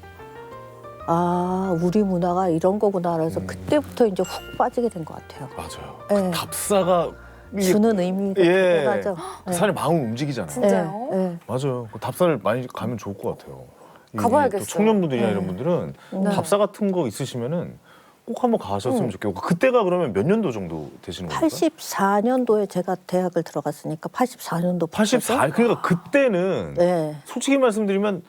우리 문화가 이런 거구나 그래서 그때부터 이제 훅 빠지게 된 것 같아요. 맞아요. 네. 그 답사가 주는 의미가 예. 대단하죠. 그 사람의 마음을 움직이잖아요. 진짜요? 네. 맞아요. 그 답사를 많이 가면 좋을 것 같아요. 이 가봐야겠어요. 또 청년분들이나 네. 이런 분들은 네. 답사 같은 거 있으시면은 꼭 한번 가셨으면 좋겠고 그때가 그러면 몇 년도 정도 되시는 겁니까? 84년도에 제가 대학을 들어갔으니까 84년도 84. 그러니까 그때는 네. 솔직히 말씀드리면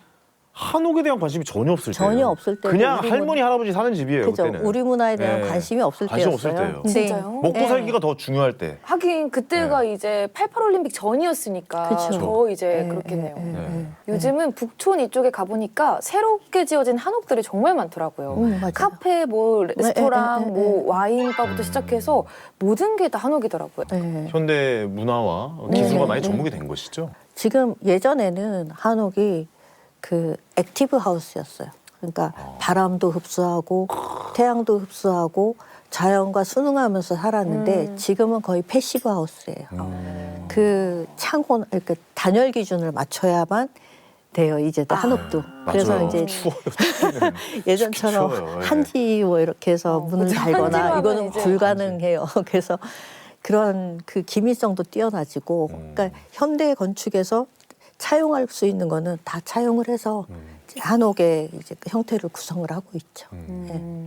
한옥에 대한 관심이 전혀 없을 때예요. 전혀 없을 때고 그냥 우리 할머니 할아버지 사는 집이에요. 그죠. 그때는. 우리 문화에 대한 네. 관심이 없을 관심 때였어요. 없을 때예요. 근데 진짜요? 먹고 네. 살기가 더 중요할 때. 하긴 그때가 네. 이제 88올림픽 전이었으니까 그쵸. 더 이제 네, 그렇겠네요. 네, 네, 네. 요즘은 북촌 이쪽에 가보니까 새롭게 지어진 한옥들이 정말 많더라고요. 맞아요. 카페, 뭐 레스토랑, 네, 네, 네, 뭐 와인바부터 시작해서 모든 게 다 한옥이더라고요. 네. 현대 문화와 기술과 네, 많이 네. 접목이 된 것이죠. 지금 예전에는 한옥이 그 액티브 하우스였어요. 그러니까 바람도 흡수하고 태양도 흡수하고 자연과 순응하면서 살았는데 지금은 거의 패시브 하우스예요. 그 창호 이렇게 단열 기준을 맞춰야만 돼요. 이제도 한옥도. 그래서 맞아요. 이제 추워요. 춥기는. 예전처럼 추워요. 예. 한지 뭐 이렇게 해서 문을 그죠. 달거나 한지만 이거는 이제 불가능해요. 그래서 그런 그 기밀성도 뛰어나지고 그러니까 현대 건축에서 차용할 수 있는 거는 다 차용을 해서 이제 한옥의 이제 그 형태를 구성을 하고 있죠.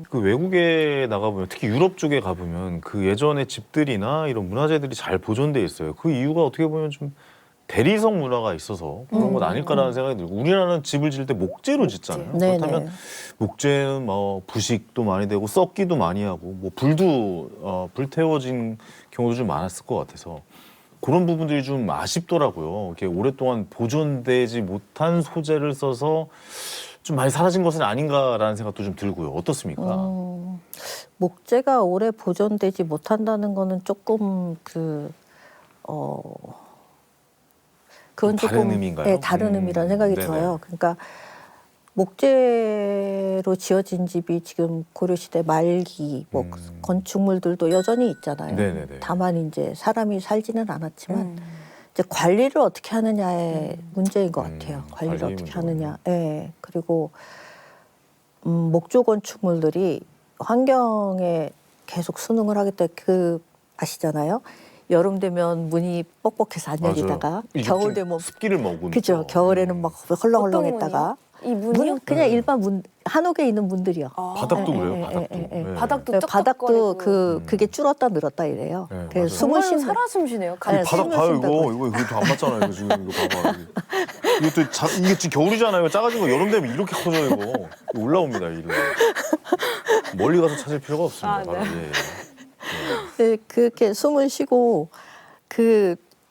그 외국에 나가보면 특히 유럽 쪽에 가보면 그 예전의 집들이나 이런 문화재들이 잘 보존돼 있어요. 그 이유가 어떻게 보면 좀 대리석 문화가 있어서 그런 건 아닐까라는 생각이 들고 우리나라는 집을 지을 때 목재로 짓잖아요. 네네. 그렇다면 목재는 뭐 부식도 많이 되고 썩기도 많이 하고 뭐 불도 불태워진 경우도 좀 많았을 것 같아서 그런 부분들이 좀 아쉽더라고요. 이렇게 오랫동안 보존되지 못한 소재를 써서 좀 많이 사라진 것은 아닌가라는 생각도 좀 들고요. 어떻습니까? 목재가 오래 보존되지 못한다는 거는 조금 그건 다른 조금 의미인가요? 네, 다른 의미라는 생각이 네네. 들어요. 그러니까 목재로 지어진 집이 지금 고려시대 말기 뭐 건축물들도 여전히 있잖아요. 네네네. 다만 이제 사람이 살지는 않았지만 이제 관리를 어떻게 하느냐의 문제인 것 같아요. 관리를 관리 어떻게 문제군요. 하느냐. 예. 그리고 목조 건축물들이 환경에 계속 순응을 하기 때문에 아시잖아요. 여름 되면 문이 뻑뻑해서 안 열리다가 이게 겨울 좀 되면 습기를 머금죠. 그죠. 겨울에는 막 헐렁헐렁했다가 이 문이요? 그냥 일반 문 한옥에 있는 문들이요. 바닥도 예, 그래요. 예, 바닥도. 예, 예. 네. 바닥도 네, 쩍쩍거리고. 바닥도 그게 줄었다 늘었다 이래요. 네, 그래서 맞아요. 숨을 정말로 쉬는 살아 숨쉬네요. 네, 바닥 숨을 봐요 쉰다고. 이거 다 안 맞잖아요. 이거 지금 이거 봐봐. 이것도 이게 지금 겨울이잖아요. 이거 작아진 거 여름 되면 이렇게 커져요 이거. 올라옵니다 이거. 멀리 가서 찾을 필요가 없습니다. 아, 바로. 네. 예, 예. 네, 그렇게 숨을 쉬고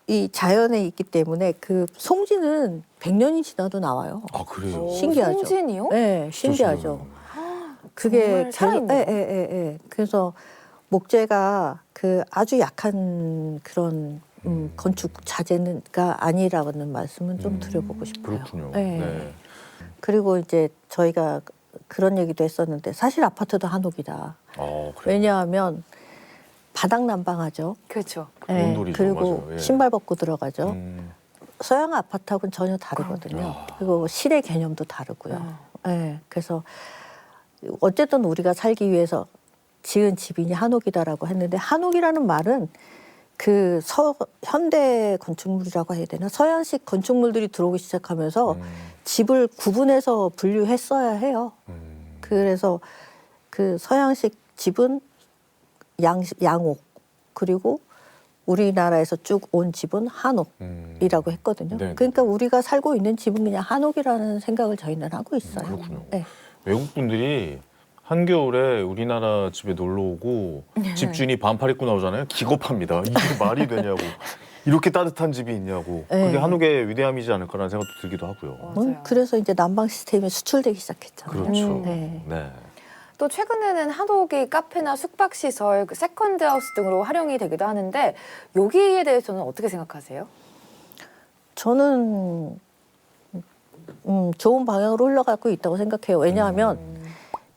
이 자연에 있기 때문에 그 송진은 100년이 지나도 나와요. 아 그래요. 신기하죠. 송진이요? 네, 신기하죠. 그게 정말 살아있네요. 예. 그래서 목재가 그 아주 약한 그런 건축 자재가 아니라는 말씀은 좀 드려보고 싶어요. 그렇군요. 네. 네. 그리고 이제 저희가 그런 얘기도 했었는데 사실 아파트도 한옥이다. 그래요. 왜냐하면 바닥 난방하죠. 그렇죠. 예, 온돌이죠. 그리고 맞아요. 예. 신발 벗고 들어가죠. 음, 서양 아파트하고는 전혀 다르거든요. 그리고 실의 개념도 다르고요. 예, 그래서 어쨌든 우리가 살기 위해서 지은 집이니 한옥이다라고 했는데 한옥이라는 말은 그 현대 건축물이라고 해야 되나 서양식 건축물들이 들어오기 시작하면서 집을 구분해서 분류했어야 해요. 그래서 그 서양식 집은 양옥 그리고 우리나라에서 쭉 온 집은 한옥이라고 했거든요. 네네. 그러니까 우리가 살고 있는 집은 그냥 한옥이라는 생각을 저희는 하고 있어요. 그렇군요. 네. 외국 분들이 한겨울에 우리나라 집에 놀러 오고 집주인이 반팔 입고 나오잖아요. 기겁합니다. 이게 말이 되냐고. 이렇게 따뜻한 집이 있냐고. 네. 그게 한옥의 위대함이지 않을까라는 생각도 들기도 하고요. 맞아요. 그래서 이제 난방 시스템이 수출되기 시작했잖아요. 그렇죠. 네. 네. 또 최근에는 한옥이 카페나 숙박시설, 세컨드 하우스 등으로 활용이 되기도 하는데 여기에 대해서는 어떻게 생각하세요? 저는 좋은 방향으로 흘러가고 있다고 생각해요. 왜냐하면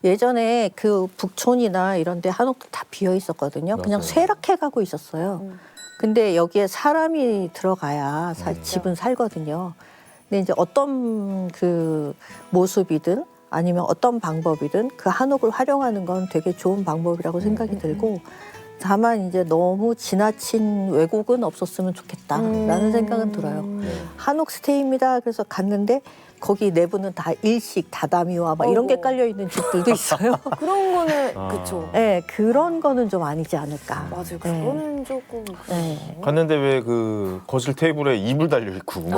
예전에 그 북촌이나 이런 데 한옥도 다 비어 있었거든요. 그냥 맞아요. 쇠락해 가고 있었어요. 근데 여기에 사람이 들어가야 집은 살거든요. 근데 이제 어떤 그 모습이든 아니면 어떤 방법이든 그 한옥을 활용하는 건 되게 좋은 방법이라고 생각이 들고 다만 이제 너무 지나친 왜곡은 없었으면 좋겠다라는 생각은 들어요. 네. 한옥 스테이입니다. 그래서 갔는데 거기 내부는 다 일식, 다다미와 막 이런 게 어이구. 깔려 있는 집들도 있어요. 그런 거는 아. 그쵸. 네, 그런 거는 좀 아니지 않을까. 맞아요. 네. 그거는 조금 네. 갔는데 왜 그 거실 테이블에 이불 달려 있고 막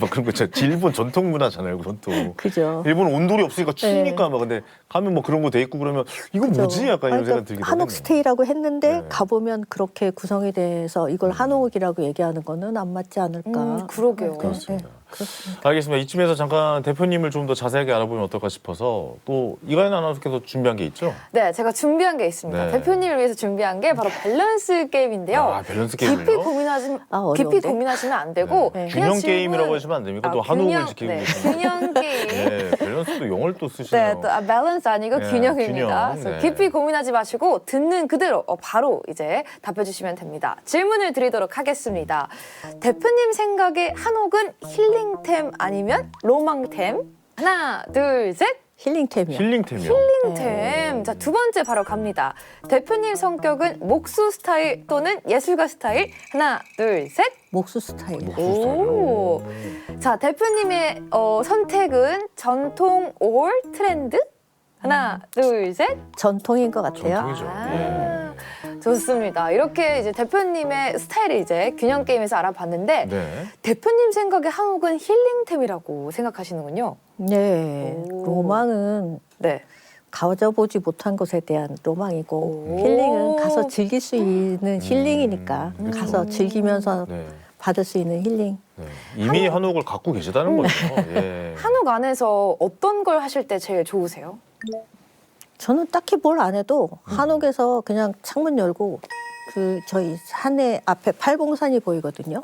그런 거 있잖아요. 일본 전통 문화잖아요. 그건 또. 그죠. 일본은 온돌이 없으니까 추우니까 막 근데 가면 뭐 그런 거 돼 있고 그러면 이거 그죠. 뭐지? 약간 이런 그러니까 생각 들기도 한옥 하네요. 스테이라고 했는데 네. 가보면 그렇게 구성이 돼서 이걸 한옥이라고 얘기하는 거는 안 맞지 않을까. 그러게요. 그렇습니다. 그렇습니다. 알겠습니다. 이쯤에서 잠깐 대표님을 좀 더 자세하게 알아보면 어떨까 싶어서 또 이가연 아나운서께서 준비한 게 있죠? 네, 제가 준비한 게 있습니다. 네. 대표님을 위해서 준비한 게 바로 밸런스 게임인데요. 아, 밸런스 깊이 게임을요? 고민하시면 어려운데? 고민하시면 안 되고 네. 그냥 균형 게임이라고 질문- 하시면 안 됩니까? 아, 또 한옥을 균형, 지키고 네, 계시는 균형 게임. 네, 밸런스도 영어를 또 쓰시네요. 네, 또 밸런스 아니고 네, 균형입니다. 균형, 그래서 네. 깊이 고민하지 마시고 듣는 그대로 바로 이제 답해주시면 됩니다. 질문을 드리도록 하겠습니다. 대표님 생각에 한옥은 힐링템 아니면 로망템? 하나, 둘, 셋. 힐링템이요. 힐링템이요. 힐링템. 자, 두 번째 바로 갑니다. 대표님 성격은 목수 스타일 또는 예술가 스타일? 하나, 둘, 셋. 목수 스타일. 오. 자, 대표님의 선택은 전통 올 트렌드? 하나, 둘, 셋. 전통인 것 같아요. 전통이죠. 아, 좋습니다. 이렇게 이제 대표님의 스타일을 이제 균형 게임에서 알아봤는데 네. 대표님 생각에 한옥은 힐링템이라고 생각하시는군요. 네. 오. 로망은 네. 가져보지 못한 것에 대한 로망이고 오. 힐링은 가서 즐길 수 있는 힐링이니까 그렇죠. 가서 즐기면서 네. 받을 수 있는 힐링. 네. 이미 한옥을 갖고 계시다는 거죠. 예. 한옥 안에서 어떤 걸 하실 때 제일 좋으세요? 저는 딱히 뭘 안 해도 한옥에서 그냥 창문 열고 그 저희 산에 앞에 팔봉산이 보이거든요.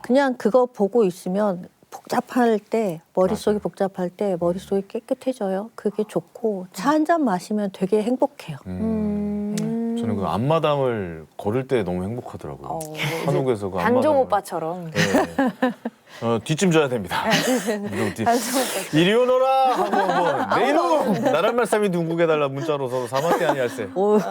그냥 그거 보고 있으면 복잡할 때 머릿속이 맞아요. 복잡할 때 머릿속이 깨끗해져요. 그게 좋고 차 한 잔 마시면 되게 행복해요. 음. 저는 그 앞마당을 걸을 때 너무 행복하더라고요. 한옥에서 그 단종 앞마당을. 오빠처럼. 네. 뒷짐 져야 됩니다. 단종 오빠. 이리 오너라 하고 한번 내 이놈 나란 말씀이 둥국에 달라 문자로 서로 사마대 아니할세. 오, 오. 예,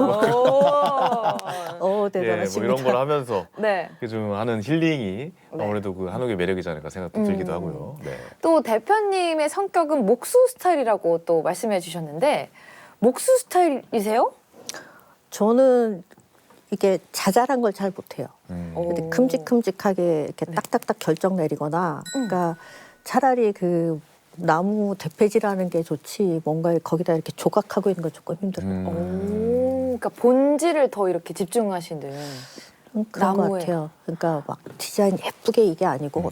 뭐 대단하십니다. 이런 걸 하면서 네. 좀 하는 힐링이 네. 아무래도 그 한옥의 매력이지 않을까 생각도 들기도 하고요. 네. 또 대표님의 성격은 목수 스타일이라고 또 말씀해 주셨는데 목수 스타일이세요? 저는 이게 자잘한 걸 잘 못해요. 오. 근데 큼직큼직하게 이렇게 네. 딱딱딱 결정 내리거나, 그러니까 차라리 그 나무 대패질하는 게 좋지 뭔가 거기다 이렇게 조각하고 있는 거 조금 힘들어요. 오, 그러니까 본질을 더 이렇게 집중하시는. 그런 것 나무에. 같아요. 그러니까 막 디자인 예쁘게 이게 아니고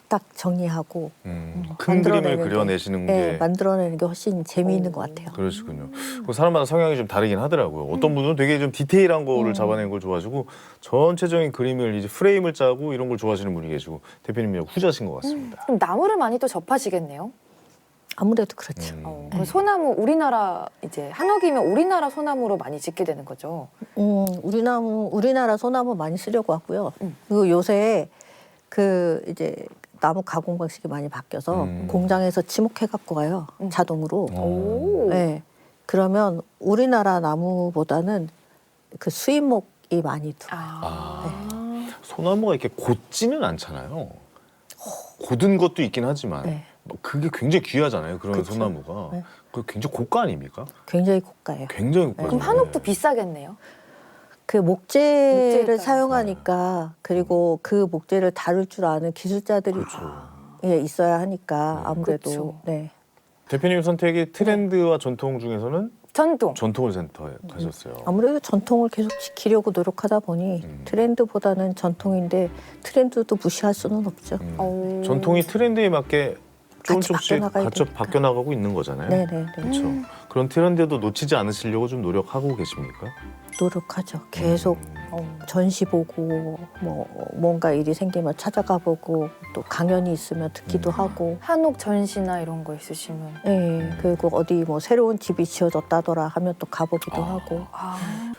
딱딱 정리하고 큰 그림을 만들어내는 게, 그려내시는 네, 게 만들어내는 게 훨씬 재미있는 것 같아요. 그러시군요. 그 사람마다 성향이 좀 다르긴 하더라고요. 어떤 분은 되게 좀 디테일한 거를 잡아내는 걸 좋아하시고 전체적인 그림을 이제 프레임을 짜고 이런 걸 좋아하시는 분이 계시고 대표님이 후자신 것 같습니다. 그럼 나무를 많이 또 접하시겠네요. 아무래도 그렇죠. 그럼 소나무 우리나라 이제 한옥이면 우리나라 소나무로 많이 짓게 되는 거죠. 우리나라 소나무 많이 쓰려고 하고요. 그리고 요새 그 이제 나무 가공 방식이 많이 바뀌어서 공장에서 지목해 갖고 가요. 자동으로. 오. 네. 그러면 우리나라 나무보다는 그 수입목이 많이 들어요. 소나무가 이렇게 곧지는 않잖아요. 곧은 것도 있긴 하지만 네. 그게 굉장히 귀하잖아요. 그런 그쵸. 소나무가. 네. 그 굉장히 고가 아닙니까? 굉장히 고가예요. 굉장히 고가죠. 그럼 한옥도 비싸겠네요. 그 목재를 목재에 따라서. 사용하니까, 그리고 그 목재를 다룰 줄 아는 기술자들이 예, 있어야 하니까 아무래도 그쵸. 네. 대표님 선택이 트렌드와 전통 중에서는 전통. 전통을 선택하셨어요. 아무래도 전통을 계속 지키려고 노력하다 보니 트렌드보다는 전통인데 트렌드도 무시할 수는 없죠. 오. 전통이 트렌드에 맞게 같이 조금씩 바뀌어나가야 되니까. 바뀌어나가고 있는 거잖아요. 네네네. 그렇죠. 그런 트렌드도 놓치지 않으시려고 좀 노력하고 계십니까? 노력하죠. 계속 전시 보고 뭐 뭔가 일이 생기면 찾아가 보고 또 강연이 있으면 듣기도 하고. 한옥 전시나 이런 거 있으시면. 예. 그리고 어디 뭐 새로운 집이 지어졌다더라 하면 또 가보기도 하고.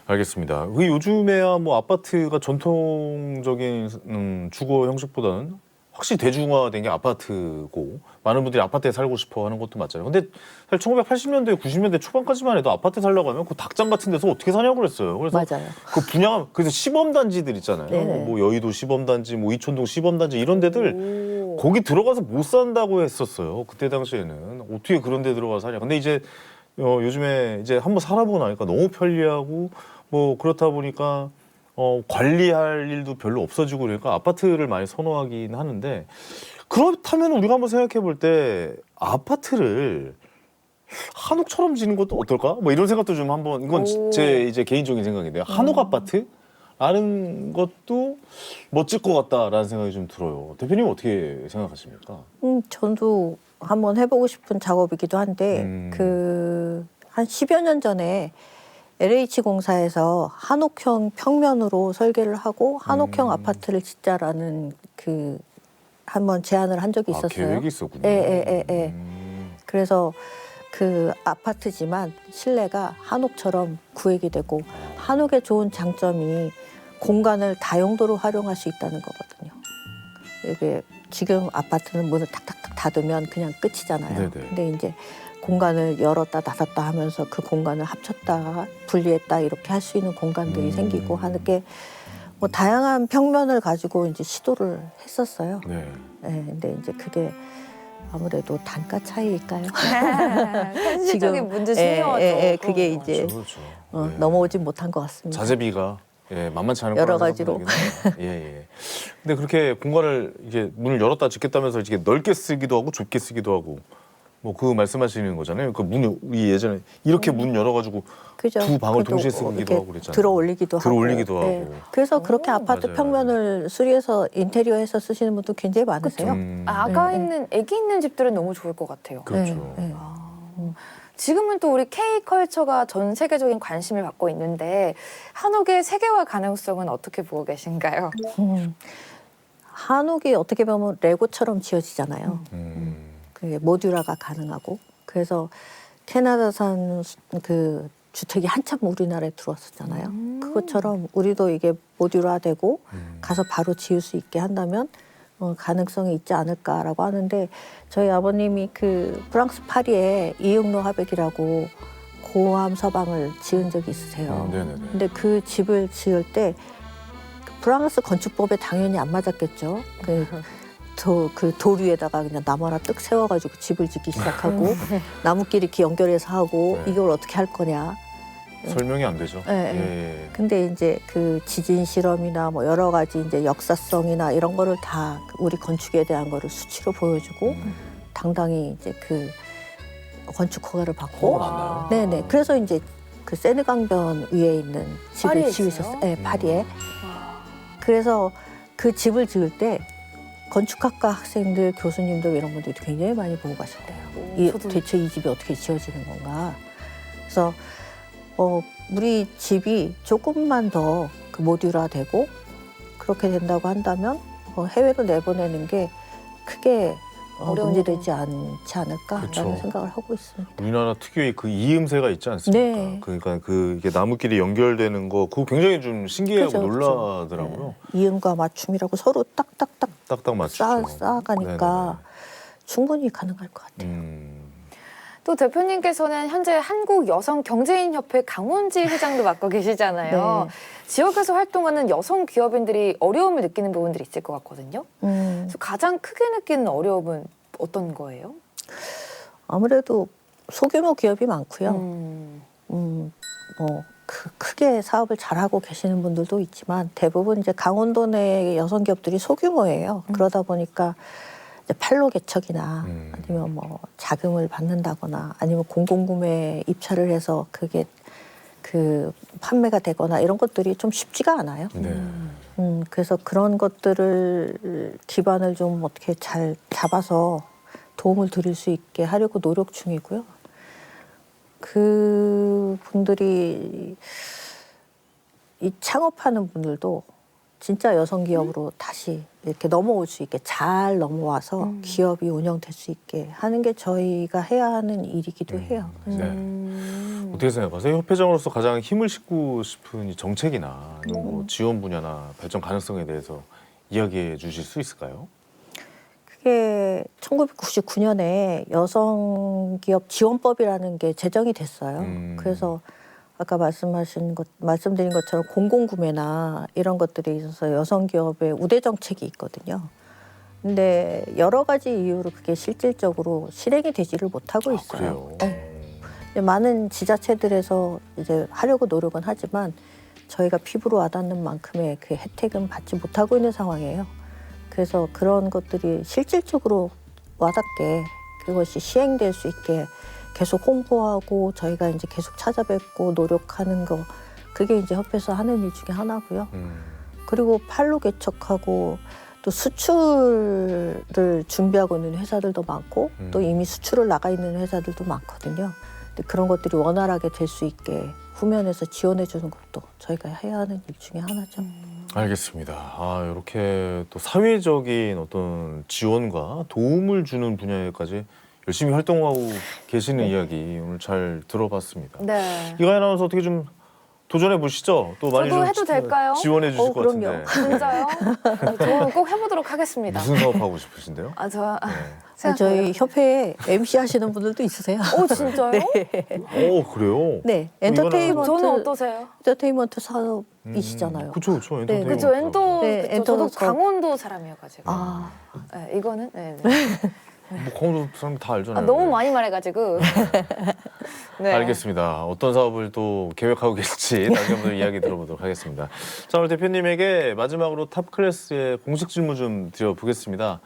알겠습니다. 그 요즘에야 뭐 아파트가 전통적인 주거 형식보다는 확실히 대중화된 게 아파트고 많은 분들이 아파트에 살고 싶어 하는 것도 맞잖아요. 근데 사실 1980년대, 90년대 초반까지만 해도 아파트 살려고 하면 그 닭장 같은 데서 어떻게 사냐고 그랬어요. 그래서 맞아요. 그 분양, 그래서 시범단지들 있잖아요. 네네. 뭐 여의도 시범단지, 뭐 이촌동 시범단지 이런 데들 거기 들어가서 못 산다고 했었어요. 그때 당시에는 어떻게 그런 데 들어가서 사냐. 근데 이제 요즘에 이제 한번 살아보고 나니까 너무 편리하고 뭐 그렇다 보니까 관리할 일도 별로 없어지고 그러니까 아파트를 많이 선호하긴 하는데 그렇다면 우리가 한번 생각해 볼 때 아파트를 한옥처럼 지는 것도 어떨까? 뭐 이런 생각도 좀 한번 이건 오. 제 이제 개인적인 생각인데요. 한옥 아파트? 라는 것도 멋질 것 같다라는 생각이 좀 들어요. 대표님 어떻게 생각하십니까? 저도 한번 해보고 싶은 작업이기도 한데 그 한 10여 년 전에 LH공사에서 한옥형 평면으로 설계를 하고 한옥형 아파트를 짓자라는 그 한번 제안을 한 적이 있었어요. 계획이 있었군요. 예. 그래서 그 아파트지만 실내가 한옥처럼 구획이 되고 한옥의 좋은 장점이 공간을 다용도로 활용할 수 있다는 거거든요. 이게 지금 아파트는 문을 탁탁탁 닫으면 그냥 끝이잖아요. 네네. 근데 이제 공간을 열었다 닫았다 하면서 그 공간을 합쳤다 분리했다 이렇게 할 수 있는 공간들이 생기고 하는 게 뭐 다양한 평면을 가지고 이제 시도를 했었어요. 네. 근데 이제 그게 아무래도 단가 차이일까요? 현실적인 문제 신경하죠. 그게 이제 그렇죠. 네. 넘어오진 못한 것 같습니다. 자재비가 만만치 않을 여러 거라는 가지로. 생각이 듭니다. 예. 근데 그렇게 공간을 이게 문을 열었다 짓겠다면서 이렇게 넓게 쓰기도 하고 좁게 쓰기도 하고 뭐 그 말씀하시는 거잖아요. 그 문을 예전에 이렇게 문 열어가지고 그죠? 두 방을 그래도 동시에 쓰기도 이렇게 하고 그랬잖아요. 들어 올리기도 들어올리기도 하고. 하고. 그래서 그렇게 아파트 맞아요. 평면을 수리해서 인테리어해서 쓰시는 분도 굉장히 많으세요. 아가 있는 아기 있는 집들은 너무 좋을 것 같아요. 그렇죠. 네. 지금은 또 우리 K컬처가 전 세계적인 관심을 받고 있는데 한옥의 세계화 가능성은 어떻게 보고 계신가요? 한옥이 어떻게 보면 레고처럼 지어지잖아요. 그게 모듈화가 가능하고 그래서 캐나다산 그 주택이 한참 우리나라에 들어왔었잖아요. 그것처럼 우리도 이게 모듈화되고 가서 바로 지을 수 있게 한다면 가능성이 있지 않을까라고 하는데 저희 아버님이 그 프랑스 파리에 이응로 하백이라고 고암 서방을 지은 적이 있으세요. 네네네. 근데 그 집을 지을 때 프랑스 건축법에 당연히 안 맞았겠죠. 그 돌 위에다가 그냥 나무 하나 뜩 세워가지고 집을 짓기 시작하고 나무끼리 이렇게 연결해서 하고 네. 이걸 어떻게 할 거냐. 설명이 안 되죠. 네. 예. 근데 이제 그 지진 실험이나 뭐 여러 가지 이제 역사성이나 이런 거를 다 우리 건축에 대한 거를 수치로 보여주고 당당히 이제 그 건축 허가를 받고 나왔나요? 네네. 그래서 이제 그 세느강변 위에 있는 집을 파리에 지으셨어요. 있어요? 네, 파리에. 그래서 그 집을 지을 때 건축학과 학생들, 교수님들 이런 분들이 굉장히 많이 보고 가셨대요. 대체 이 집이 어떻게 지어지는 건가. 그래서 우리 집이 조금만 더 그 모듈화되고 그렇게 된다고 한다면 해외로 내보내는 게 크게 문제되지 않지 않을까라는 그쵸. 생각을 하고 있습니다. 우리나라 특유의 그 이음새가 있지 않습니까? 네. 그러니까 그 이게 나무끼리 연결되는 거 그거 굉장히 좀 신기하고 그죠, 그죠. 놀라더라고요. 네. 이음과 맞춤이라고 서로 딱딱딱 딱딱 맞추죠. 쌓아가니까 충분히 가능할 것 같아요. 또 대표님께서는 현재 한국 여성 경제인 협회 강원지 회장도 맡고 계시잖아요. 네. 지역에서 활동하는 여성 기업인들이 어려움을 느끼는 부분들이 있을 것 같거든요. 그래서 가장 크게 느끼는 어려움은 어떤 거예요? 아무래도 소규모 기업이 많고요. 크게 사업을 잘하고 계시는 분들도 있지만 대부분 이제 강원도 내 여성 기업들이 소규모예요. 그러다 보니까 이제 판로 개척이나 아니면 뭐 자금을 받는다거나 아니면 공공구매 입찰을 해서 그게 그 판매가 되거나 이런 것들이 좀 쉽지가 않아요. 네. 그래서 그런 것들을 기반을 좀 어떻게 잘 잡아서 도움을 드릴 수 있게 하려고 노력 중이고요. 그 분들이 이 창업하는 분들도 진짜 여성 기업으로 다시 이렇게 넘어올 수 있게 잘 넘어와서 기업이 운영될 수 있게 하는 게 저희가 해야 하는 일이기도 해요. 네. 어떻게 생각하세요? 협회장으로서 가장 힘을 싣고 싶은 이 정책이나 아니면 뭐 지원 분야나 발전 가능성에 대해서 이야기해 주실 수 있을까요? 그게 1999년에 여성기업 지원법이라는 게 제정이 됐어요. 그래서 아까 말씀드린 것처럼 공공구매나 이런 것들에 있어서 여성기업의 우대 정책이 있거든요. 근데 여러 가지 이유로 그게 실질적으로 실행이 되지를 못하고 있어요. 그래요? 네. 많은 지자체들에서 이제 하려고 노력은 하지만 저희가 피부로 와닿는 만큼의 그 혜택은 받지 못하고 있는 상황이에요. 그래서 그런 것들이 실질적으로 와닿게 그것이 시행될 수 있게 계속 홍보하고 저희가 이제 계속 찾아뵙고 노력하는 거 그게 이제 협회에서 하는 일 중에 하나고요. 그리고 판로 개척하고 또 수출을 준비하고 있는 회사들도 많고 또 이미 수출을 나가 있는 회사들도 많거든요. 근데 그런 것들이 원활하게 될 수 있게 후면에서 지원해 주는 것도 저희가 해야 하는 일 중에 하나죠. 알겠습니다. 이렇게 또 사회적인 어떤 지원과 도움을 주는 분야에까지 열심히 활동하고 계시는 이야기 오늘 잘 들어봤습니다. 네. 이가연 아나운서 어떻게 좀 도전해 보시죠? 또 많이 저도 좀 해도 될까요? 지원해 주실 것 그럼요. 같은데. 진짜요? 저는 꼭 해보도록 하겠습니다. 무슨 사업 하고 싶으신데요? 저희 협회에 MC 하시는 분들도 있으세요. 진짜요? 그래요? 네, 저는 어떠세요? 엔터테인먼트 사업이시잖아요. 그쵸. 네, 그죠, 엔터. 네, 그쵸, 엔터도 저도 강원도 사람이어가지고. 아, 네, 이거는 네. 뭐 강원도 사람 다 알잖아요. 너무 많이 말해가지고. 네. 알겠습니다. 어떤 사업을 또 계획하고 계실지 다시 한번 이야기 들어보도록 하겠습니다. 자, 오늘 대표님에게 마지막으로 탑 클래스의 공식 질문 좀 드려보겠습니다.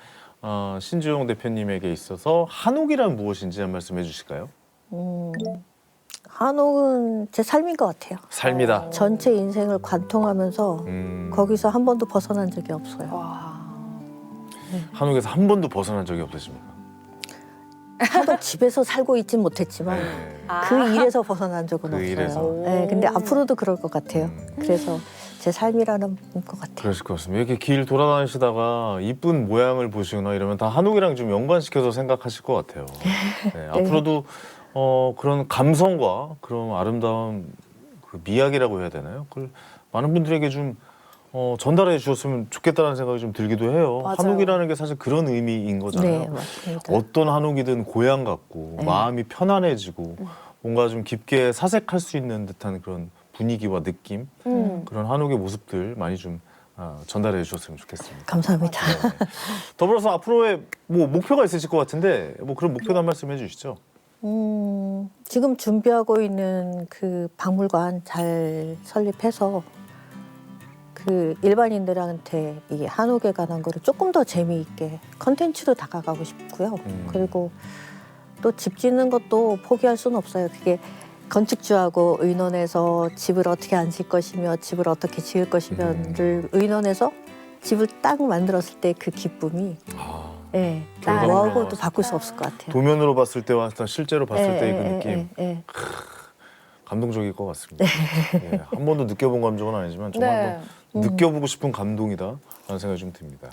신주용 대표님에게 있어서 한옥이란 무엇인지 한 말씀 해주실까요? 한옥은 제 삶인 것 같아요. 삶이다. 전체 인생을 관통하면서 거기서 한 번도 벗어난 적이 없어요. 와. 한옥에서 한 번도 벗어난 적이 없으십니까? 한번 집에서 살고 있진 못했지만 그 일에서 벗어난 적은 그 없어요. 일에서. 네, 근데 앞으로도 그럴 것 같아요. 그래서 제 삶이라는 것 같아요. 그러실 것 같습니다. 이렇게 길 돌아다니시다가 이쁜 모양을 보시거나 이러면 다 한옥이랑 좀 연관시켜서 생각하실 것 같아요. 네, 앞으로도 그런 감성과 그런 아름다운 그 미학이라고 해야 되나요? 그걸 많은 분들에게 좀 전달해 주셨으면 좋겠다는 생각이 좀 들기도 해요. 맞아요. 한옥이라는 게 사실 그런 의미인 거잖아요. 네, 맞습니다. 어떤 한옥이든 고향 같고 네. 마음이 편안해지고 뭔가 좀 깊게 사색할 수 있는 듯한 그런 분위기와 느낌 그런 한옥의 모습들 많이 좀 전달해 주셨으면 좋겠습니다. 감사합니다. 네. 더불어서 앞으로의 뭐 목표가 있으실 것 같은데 뭐 그런 목표도 한 말씀 해주시죠. 지금 준비하고 있는 그 박물관 잘 설립해서 그 일반인들한테 이 한옥에 관한 거를 조금 더 재미있게 컨텐츠로 다가가고 싶고요. 그리고 또 집 짓는 것도 포기할 수는 없어요. 그게 건축주하고 의논해서 집을 어떻게 안 질 것이며 집을 어떻게 지을 것이며를 의논해서 집을 딱 만들었을 때 그 기쁨이 네, 결과물로 뭐하고도 바꿀 수 없을 것 같아요. 도면으로 봤을 때와 실제로 봤을 때의 그 느낌 예. 감동적일 것 같습니다. 예, 한 번도 느껴본 감정은 아니지만 정말 네. 한번 느껴보고 싶은 감동이다라는 생각이 좀 듭니다.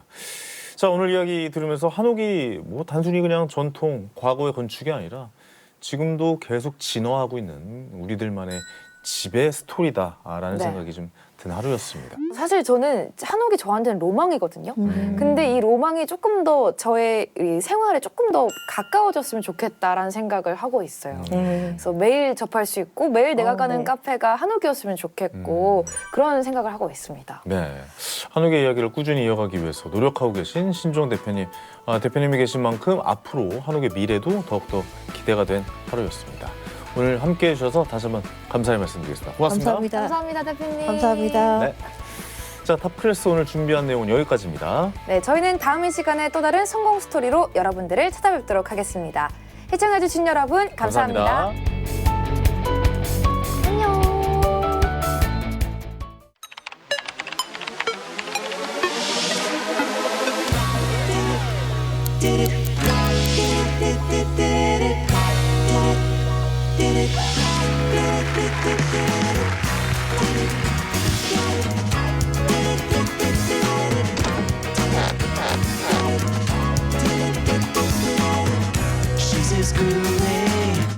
자, 오늘 이야기 들으면서 한옥이 뭐 단순히 그냥 전통, 과거의 건축이 아니라 지금도 계속 진화하고 있는 우리들만의 집의 스토리다라는 네. 생각이 좀 든 하루였습니다. 사실 저는 한옥이 저한테는 로망이거든요. 근데 이 로망이 조금 더 저의 이 생활에 조금 더 가까워졌으면 좋겠다라는 생각을 하고 있어요. 네. 그래서 매일 접할 수 있고 매일 내가 가는 네. 카페가 한옥이었으면 좋겠고 그런 생각을 하고 있습니다. 네, 한옥의 이야기를 꾸준히 이어가기 위해서 노력하고 계신 신종 대표님, 대표님이 계신 만큼 앞으로 한옥의 미래도 더욱더 기대가 된 하루였습니다. 오늘 함께해 주셔서 다시 한번 감사의 말씀드리겠습니다. 고맙습니다. 감사합니다. 감사합니다, 대표님. 감사합니다. 네. 자, 탑클래스 오늘 준비한 내용은 여기까지입니다. 네, 저희는 다음 이 시간에 또 다른 성공 스토리로 여러분들을 찾아뵙도록 하겠습니다. 시청해주신 여러분 감사합니다.